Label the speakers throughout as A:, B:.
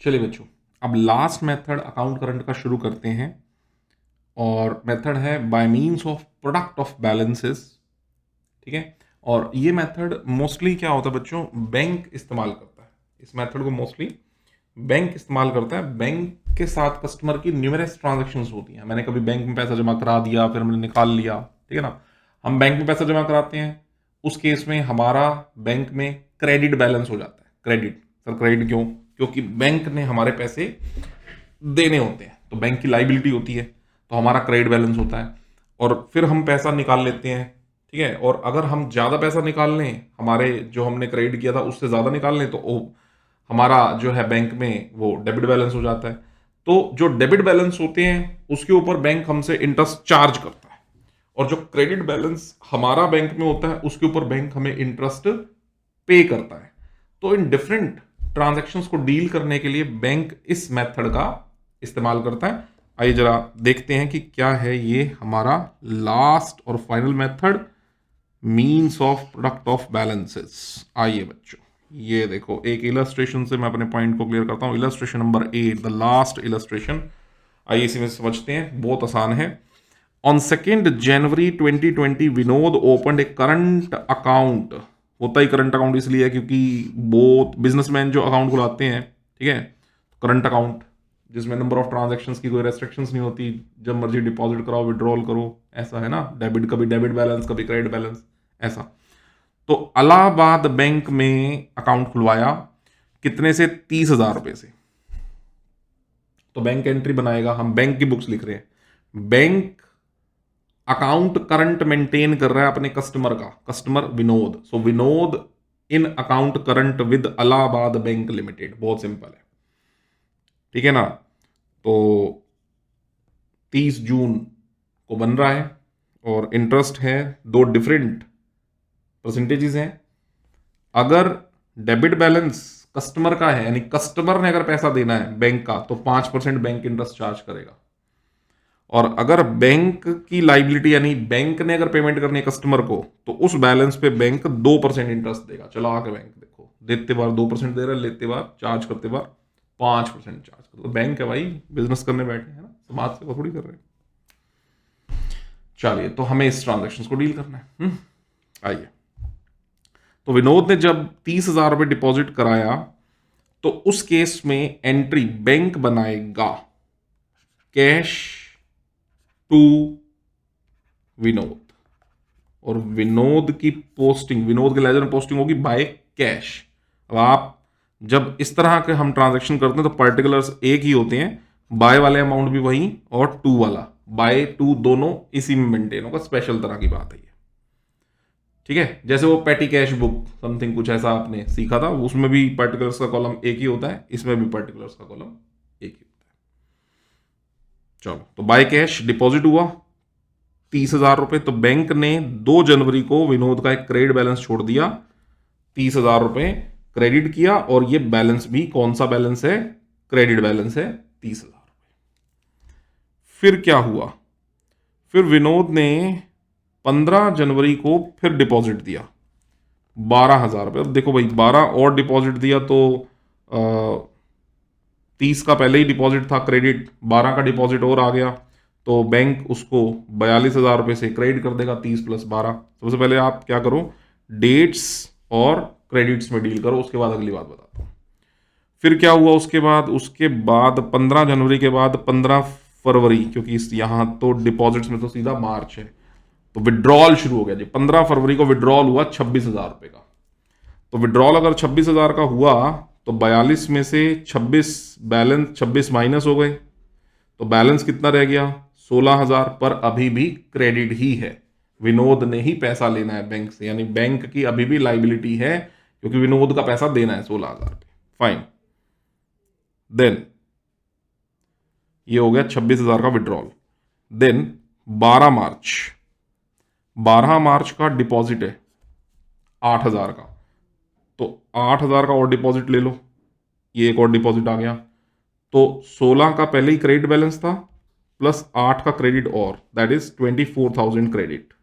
A: चलिए बच्चों, अब लास्ट मेथड अकाउंट करंट का शुरू करते हैं और मेथड है by means of product of balances. ठीक है। और ये मेथड मोस्टली क्या होता है बच्चों, बैंक इस्तेमाल करता है। इस मेथड को मोस्टली बैंक इस्तेमाल करता है। बैंक के साथ कस्टमर की न्यूमरस ट्रांजैक्शंस होती हैं। मैंने कभी बैंक में पैसा जमा करा दिया, फिर मैंने निकाल लिया, ठीक है ना। हम बैंक में पैसा जमा कराते हैं, उस केस में हमारा बैंक में क्रेडिट बैलेंस हो जाता है। क्रेडिट, सर क्रेडिट क्यों? क्योंकि बैंक ने हमारे पैसे देने होते हैं, तो बैंक की लाइबिलिटी होती है, तो हमारा क्रेडिट बैलेंस होता है। और फिर हम पैसा निकाल लेते हैं, ठीक है। और अगर हम ज़्यादा पैसा निकाल लें, हमारे जो हमने क्रेडिट किया था उससे ज़्यादा निकाल लें, तो हमारा जो है बैंक में वो डेबिट बैलेंस हो जाता है। तो जो डेबिट बैलेंस होते हैं उसके ऊपर बैंक हमसे इंटरेस्ट चार्ज करता है, और जो क्रेडिट बैलेंस हमारा बैंक में होता है उसके ऊपर बैंक हमें इंटरेस्ट पे करता है। तो इन डिफरेंट ट्रांजैक्शंस को डील करने के लिए बैंक इस मेथड का इस्तेमाल करता है। आइए जरा देखते हैं कि क्या है ये हमारा लास्ट और final method, means of product of balances. आइए बच्चों, ये देखो एक इलस्ट्रेशन से मैं अपने पॉइंट को क्लियर करता हूं। Illustration number 8, the last illustration. आइए इसी में समझते हैं, बहुत आसान है। On 2 January 2020 Vinod open A current account. होता ही करंट अकाउंट इसलिए है क्योंकि बहुत बिजनेसमैन जो अकाउंट खुलाते हैं, ठीक है, करंट अकाउंट जिसमें नंबर ऑफ ट्रांजैक्शंस की कोई रेस्ट्रिक्शंस नहीं होती, जब मर्जी डिपॉजिट कराओ, विड्रॉल करो, ऐसा है ना। डेबिट, कभी डेबिट बैलेंस, कभी क्रेडिट बैलेंस, ऐसा। तो इलाहाबाद बैंक में अकाउंट खुलवाया, कितने से? 30,000 रुपए से। तो बैंक एंट्री बनाएगा, हम बैंक की बुक्स लिख रहे हैं। बैंक अकाउंट करंट मेंटेन कर रहा है अपने कस्टमर का, customer Vinod. So Vinod in account current with Allahabad bank limited. बहुत सिंपल है, ठीक है ना। तो 30 जून को बन रहा है और इंटरेस्ट है, दो डिफरेंट परसेंटेजेस हैं। अगर डेबिट बैलेंस कस्टमर का है, यानी कस्टमर ने अगर पैसा देना है बैंक का, तो 5% बैंक इंटरेस्ट चार्ज करेगा। और अगर बैंक की लाइबिलिटी, यानी बैंक ने अगर पेमेंट करनी है कस्टमर को, तो उस बैलेंस पे बैंक 2% इंटरेस्ट देगा। चलो आके बैंक देखो, देते बार 2% दे रहा है, लेते बार, चार्ज करते बार 5% चार्ज करते। तो बैंक है भाई, बिजनेस करने बैठे हैं ना, समाज सेवा थोड़ी कर रहे हैं। चलिए, तो हमें इस ट्रांजेक्शन को डील करना है। आइए, तो विनोद ने जब 30,000 रुपए डिपॉजिट कराया, तो उस केस में एंट्री बैंक बनाएगा कैश टू विनोद, और विनोद की पोस्टिंग, विनोद के लेजर में पोस्टिंग होगी बाय कैश। अब आप जब इस तरह के हम ट्रांजैक्शन करते हैं तो पर्टिकुलर्स एक ही होते हैं, बाय वाले अमाउंट भी वही और टू वाला, बाय टू दोनों इसी में मेंटेन होगा। स्पेशल तरह की बात है ये, ठीक है। जैसे वो पेटी कैश बुक समथिंग कुछ ऐसा आपने सीखा था, उसमें भी पर्टिकुलर्स का कॉलम एक ही होता है, इसमें भी पर्टिकुलर्स का कॉलम एक ही होता है। चलो, तो बाय कैश डिपॉजिट हुआ 30,000 रुपए। तो बैंक ने 2 जनवरी को विनोद का एक क्रेडिट बैलेंस छोड़ दिया, 30,000 रुपए क्रेडिट किया, और ये बैलेंस भी कौन सा बैलेंस है? क्रेडिट बैलेंस है, 30,000 रुपए। फिर क्या हुआ? फिर विनोद ने 15 जनवरी को फिर डिपॉजिट दिया 12,000 रुपये। अब देखो भाई, 12 और डिपॉजिट दिया तो 30 का पहले ही डिपॉजिट था क्रेडिट, 12 का डिपॉजिट और आ गया, तो बैंक उसको 42,000 रुपये से क्रेडिट कर देगा। 30 + 12। सबसे पहले आप क्या करो, डेट्स और क्रेडिट्स में डील करो, उसके बाद अगली बात बताता हूँ। फिर क्या हुआ उसके बाद 15 जनवरी के बाद 15 फरवरी, क्योंकि यहाँ तो डिपॉजिट्स में तो सीधा मार्च है, तो विड्रॉल शुरू हो गया जी। 15 फरवरी को विड्रॉल हुआ 26,000 रुपये का। तो विड्रॉल अगर 26,000 का हुआ, तो 42 में से 26 बैलेंस, 26 माइनस हो गए, तो बैलेंस कितना रह गया? 16,000। पर अभी भी क्रेडिट ही है, विनोद ने ही पैसा लेना है बैंक से, यानी बैंक की अभी भी लाइबिलिटी है, क्योंकि विनोद का पैसा देना है 16,000 पे। फाइन, देन ये हो गया 26,000 का विड्रॉल। देन 12 मार्च का डिपॉजिट है 8,000 का, तो 8,000 का और डिपॉजिट ले लो, ये एक और डिपॉजिट आ गया। तो 16 का पहले ही क्रेडिट बैलेंस था, प्लस 8 का क्रेडिट और, दैट इज 24,000 क्रेडिट।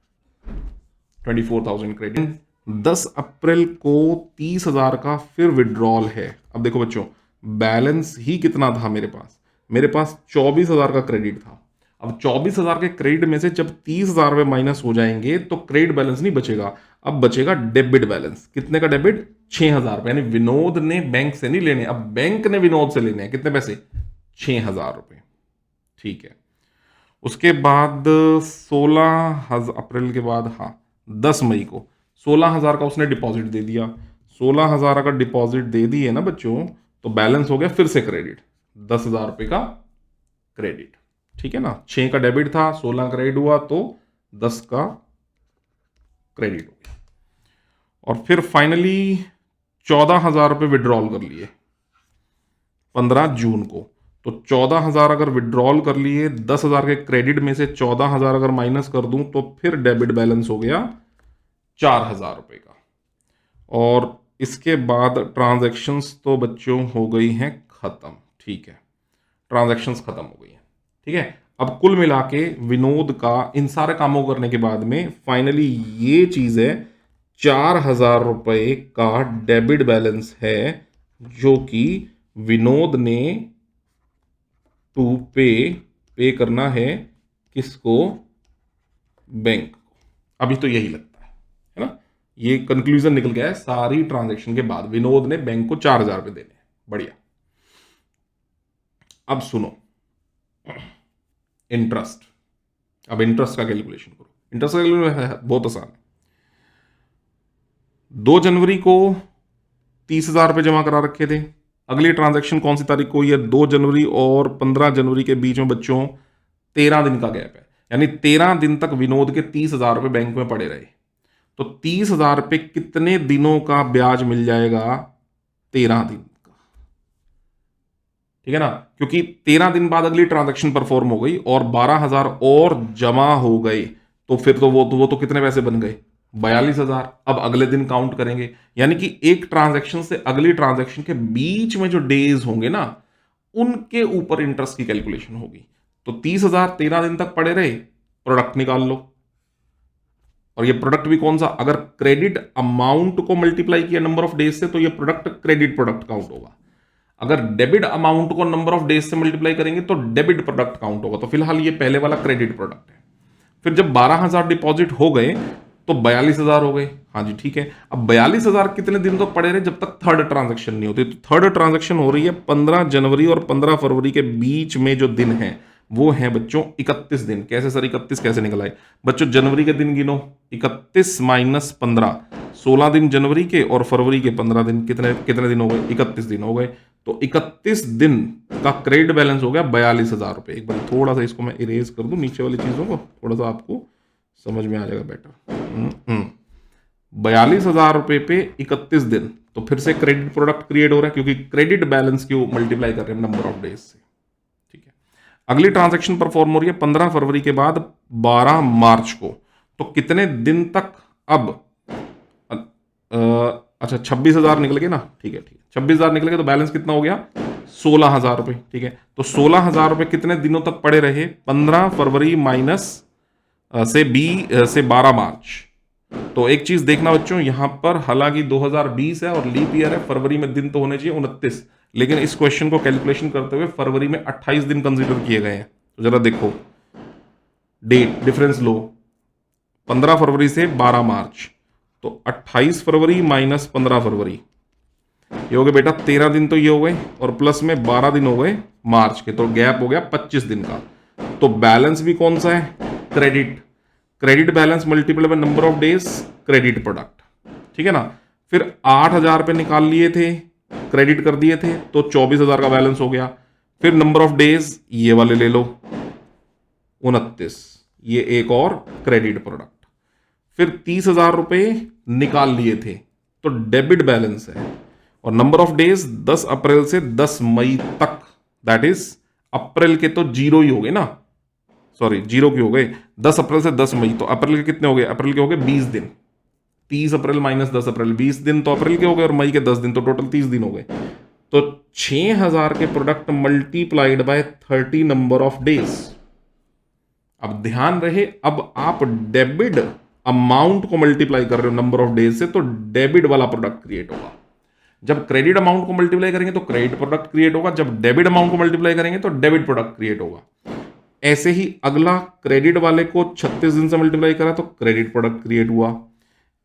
A: 24,000 क्रेडिट। 10 अप्रैल को 30,000 का फिर विड्रॉल है। अब देखो बच्चों, बैलेंस ही कितना था मेरे पास 24,000 का क्रेडिट था। अब 24,000 के क्रेडिट में से जब 30,000 रुपये माइनस हो जाएंगे तो क्रेडिट बैलेंस नहीं बचेगा, अब बचेगा डेबिट बैलेंस। कितने का डेबिट? 6,000 रुपये। यानी विनोद ने बैंक से नहीं लेने, अब बैंक ने विनोद से लेने हैं। कितने पैसे? 6,000 रुपये। ठीक है। उसके बाद 16 अप्रैल के बाद, हाँ 10 मई को 16,000 का उसने डिपॉजिट दे दिया। 16,000 का डिपॉजिट दे दिए ना बच्चों, तो बैलेंस हो गया फिर से क्रेडिट, 10,000 रुपये का क्रेडिट। ठीक है ना, 6 का डेबिट था, 16 क्रेडिट हुआ तो 10 का क्रेडिट हो गया। और फिर फाइनली 14,000 रुपये विड्रॉल कर लिए 15 जून को। तो 14,000 अगर विड्रॉल कर लिए, 10,000 के क्रेडिट में से 14,000 अगर माइनस कर दूं तो फिर डेबिट बैलेंस हो गया 4,000 रुपये का। और इसके बाद ट्रांजैक्शंस तो बच्चों हो गई हैं खत्म। ठीक है, ट्रांजैक्शंस खत्म हो गई हैं। ठीक है, अब कुल मिला के विनोद का इन सारे कामों को करने के बाद में फाइनली ये चीज है, 4,000 रुपये का डेबिट बैलेंस है जो कि विनोद ने टू पे करना है किसको? बैंक को। अभी तो यही लगता है ना, ये कंक्लूजन निकल गया है सारी ट्रांजैक्शन के बाद, विनोद ने बैंक को 4,000 रुपये देने हैं। बढ़िया। अब सुनो, इंटरेस्ट। अब इंटरेस्ट का कैलकुलेशन करो। इंटरेस्ट का कैलकुलेशन बहुत आसान है। 2 जनवरी को 30,000 रुपये जमा करा रखे थे। अगली ट्रांजैक्शन कौन सी तारीख को हुई है? 2 जनवरी और 15 जनवरी के बीच में बच्चों 13 दिन का गैप है, यानी 13 दिन तक विनोद के 30,000 रुपये बैंक में पड़े रहे। तो 30,000 रुपये कितने दिनों का ब्याज मिल जाएगा? 13 दिन का। ठीक है ना, क्योंकि 13 दिन बाद अगली ट्रांजैक्शन परफॉर्म हो गई और 12,000 और जमा हो गए, तो फिर तो वो तो कितने पैसे बन गए? 42,000। अब अगले दिन काउंट करेंगे, यानी कि एक ट्रांजैक्शन से अगली ट्रांजैक्शन के बीच में जो डेज होंगे ना, उनके ऊपर इंटरेस्ट की कैलकुलेशन होगी। तो 30,000 13 दिन तक पड़े रहे, प्रोडक्ट निकाल लो। और ये प्रोडक्ट भी कौन सा? अगर क्रेडिट अमाउंट को मल्टीप्लाई किया नंबर ऑफ डेज से तो ये प्रोडक्ट क्रेडिट प्रोडक्ट काउंट होगा। अगर डेबिट अमाउंट को नंबर ऑफ डेज से मल्टीप्लाई करेंगे तो डेबिट प्रोडक्ट काउंट होगा। तो फिलहाल ये पहले वाला क्रेडिट प्रोडक्ट है। फिर जब 12,000 डिपॉजिट हो गए तो 42,000 हो गए। हाँ जी ठीक है। अब 42,000 कितने दिन तक पड़े रहे? जब तक थर्ड ट्रांजैक्शन नहीं होती। तो थर्ड ट्रांजैक्शन हो रही है 15 जनवरी और 15 फरवरी के बीच में जो दिन है वो है बच्चों 31 दिन। कैसे सर 31 कैसे निकल आए? बच्चों जनवरी के दिन गिनो, 31 माइनस 15, 16 दिन जनवरी के और फरवरी के 15 दिन। कितने कितने दिन हो गए? 31 दिन हो गए। तो 31 दिन का क्रेडिट बैलेंस हो गया 42,000 रुपये। एक बार थोड़ा सा इसको मैं इरेज कर दूं नीचे वाली चीजों को, थोड़ा सा आपको समझ में आ जाएगा बेटर। 42,000 रुपये पे 31 दिन, तो फिर से क्रेडिट प्रोडक्ट क्रिएट हो रहा है क्योंकि क्रेडिट बैलेंस को मल्टीप्लाई कर रहे हैं नंबर ऑफ डेज से। ठीक है, अगली ट्रांजैक्शन परफॉर्म हो रही है 15 फरवरी के बाद 12 मार्च को। तो कितने दिन तक? अब अच्छा 26,000 निकल गए ना। ठीक है 26,000 निकल गए तो बैलेंस कितना हो गया? 16,000 रुपये। ठीक है, तो 16,000 रुपये कितने दिनों तक पड़े रहे? 15 फरवरी माइनस से 12 मार्च। तो एक चीज देखना बच्चों, यहां पर हालांकि 2020 है और लीप ईयर है, फरवरी में दिन तो होने चाहिए 29, लेकिन इस क्वेश्चन को कैलकुलेशन करते हुए फरवरी में 28 दिन कंसीडर किए गए हैं। तो जरा देखो डेट डिफरेंस लो, 15 फरवरी से 12 मार्च, तो 28 फरवरी माइनस 15 फरवरी, ये हो गए बेटा 13 दिन। तो ये हो गए और प्लस में 12 दिन हो गए मार्च के, तो गैप हो गया 25 दिन का। तो बैलेंस भी कौन सा है? Credit. Credit balance multiple by number of days, credit product. ठीक है ना। फिर 8,000 रुपये निकाल लिए थे, क्रेडिट कर दिए थे, तो 24,000 का बैलेंस हो गया। फिर नंबर ऑफ डेज ये वाले ले लो 29, ये एक और क्रेडिट प्रोडक्ट। फिर 30,000 रुपये निकाल लिए थे, तो डेबिट बैलेंस है। और नंबर ऑफ डेज 10 अप्रैल से 10 मई तक, दैट इज अप्रैल के तो जीरो ही हो गए ना, सॉरी जीरो के हो गए। 10 अप्रैल से 10 मई, तो अप्रैल के कितने हो गए? अप्रैल के हो गए 20 दिन। 30 अप्रैल माइनस 10 अप्रैल, 20 दिन तो अप्रैल के हो गए और मई के 10 दिन, तो टोटल 30 दिन हो गए। तो 6,000 के product multiplied by 30 number of days. अब ध्यान रहे, अब आप डेबिट अमाउंट को मल्टीप्लाई कर रहे हो नंबर ऑफ डेज से, तो डेबिट वाला प्रोडक्ट क्रिएट होगा। जब क्रेडिट अमाउंट को मल्टीप्लाई करेंगे तो क्रेडिट प्रोडक्ट क्रिएट होगा, जब डेबिट अमाउंट को मल्टीप्लाई करेंगे तो डेबिट प्रोडक्ट क्रिएट होगा। ऐसे ही अगला क्रेडिट वाले को 36 दिन से मल्टीप्लाई करा तो क्रेडिट प्रोडक्ट क्रिएट हुआ।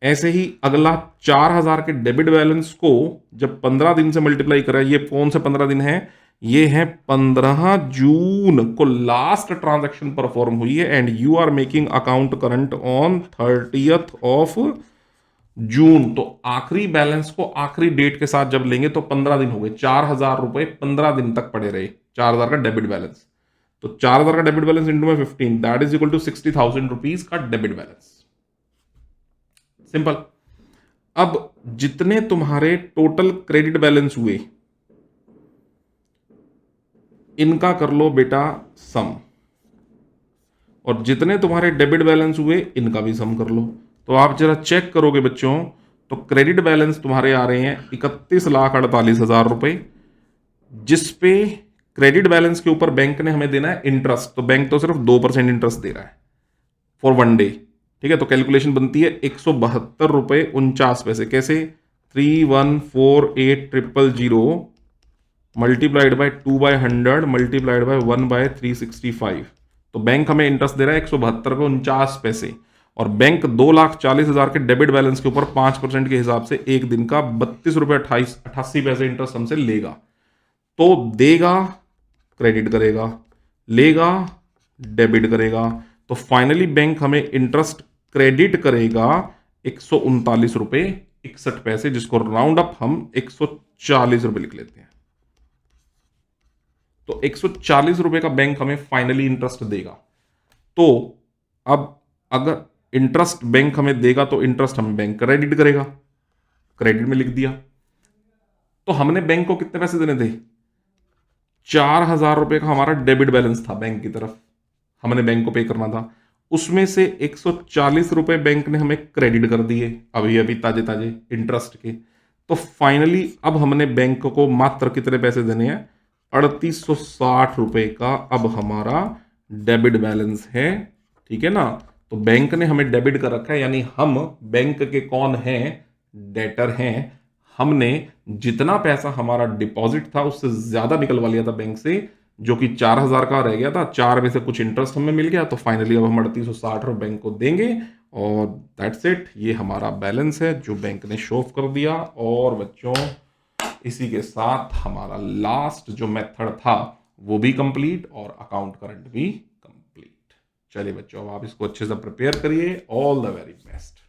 A: ऐसे ही अगला 4000 के डेबिट बैलेंस को जब 15 दिन से मल्टीप्लाई करा, ये कौन से 15 दिन है, ये है 15 जून को लास्ट ट्रांजैक्शन परफॉर्म हुई है and you are making account current on 30th of June. तो आखिरी बैलेंस को आखिरी डेट के साथ जब लेंगे तो 15 दिन हो गए, 4000 रुपए 15 दिन तक पड़े रहे, 4000 का डेबिट बैलेंस। तो 4000 का डेबिट बैलेंस इंटू में 15 that is equal to 60,000 rupees का डेबिट बैलेंस। सिंपल। अब जितने तुम्हारे टोटल क्रेडिट बैलेंस हुए इनका कर लो बेटा सम, और जितने तुम्हारे डेबिट बैलेंस हुए इनका भी सम कर लो। तो आप जरा चेक करोगे बच्चों, तो क्रेडिट बैलेंस तुम्हारे आ रहे हैं 31,48,000 रुपए, जिसपे क्रेडिट बैलेंस के ऊपर बैंक ने हमें देना है इंटरेस्ट। तो बैंक तो सिर्फ 2% इंटरेस्ट दे रहा है फॉर 1 डे, ठीक है। तो कैलकुलेशन बनती है 172 रुपए 49 पैसे। कैसे? 3148000 मल्टीप्लाइड बाय 2/100 मल्टीप्लाइड बाय 1/365। तो बैंक हमें इंटरेस्ट दे रहा है 172 रुपए 49 पैसे, और बैंक 2,40,000 के डेबिट बैलेंस के ऊपर 5% के हिसाब से एक दिन का 32 रुपए 88 पैसे इंटरेस्ट हमसे लेगा। तो देगा क्रेडिट करेगा, लेगा डेबिट करेगा, तो फाइनली बैंक हमें इंटरेस्ट क्रेडिट करेगा 139 रुपए 61 पैसे, जिसको राउंड अप हम 140 रुपए लिख लेते हैं। तो 140 रुपए का बैंक हमें फाइनली इंटरेस्ट देगा। तो अब अगर इंटरेस्ट बैंक हमें देगा तो इंटरेस्ट हमें बैंक क्रेडिट करेगा, क्रेडिट में लिख दिया। तो हमने बैंक को कितने पैसे देने थे? 4000 रुपए का हमारा डेबिट बैलेंस था बैंक की तरफ, हमने बैंक को पे करना था। उसमें से 140 रुपए बैंक ने हमें क्रेडिट कर दिए अभी अभी ताजे ताजे इंटरेस्ट के। तो फाइनली अब हमने बैंक को मात्र कितने पैसे देने हैं? 3860 रुपए का अब हमारा डेबिट बैलेंस है, ठीक है ना। तो बैंक ने हमें डेबिट कर रखा है, यानी हम बैंक के कौन हैं? डेटर हैं। हमने जितना पैसा हमारा डिपॉजिट था उससे ज्यादा निकलवा लिया था बैंक से, जो कि 4000 का रह गया था, 4 में से कुछ इंटरेस्ट हमें मिल गया। तो फाइनली अब हम 3860 रुपए बैंक को देंगे और दैट्स इट। ये हमारा बैलेंस है जो बैंक ने शो ऑफ कर दिया। और बच्चों इसी के साथ हमारा लास्ट जो मेथड था वो भी कंप्लीट और अकाउंट करंट भी कंप्लीट। चलिए बच्चों अब आप इसको अच्छे से प्रिपेयर करिए। All the very best.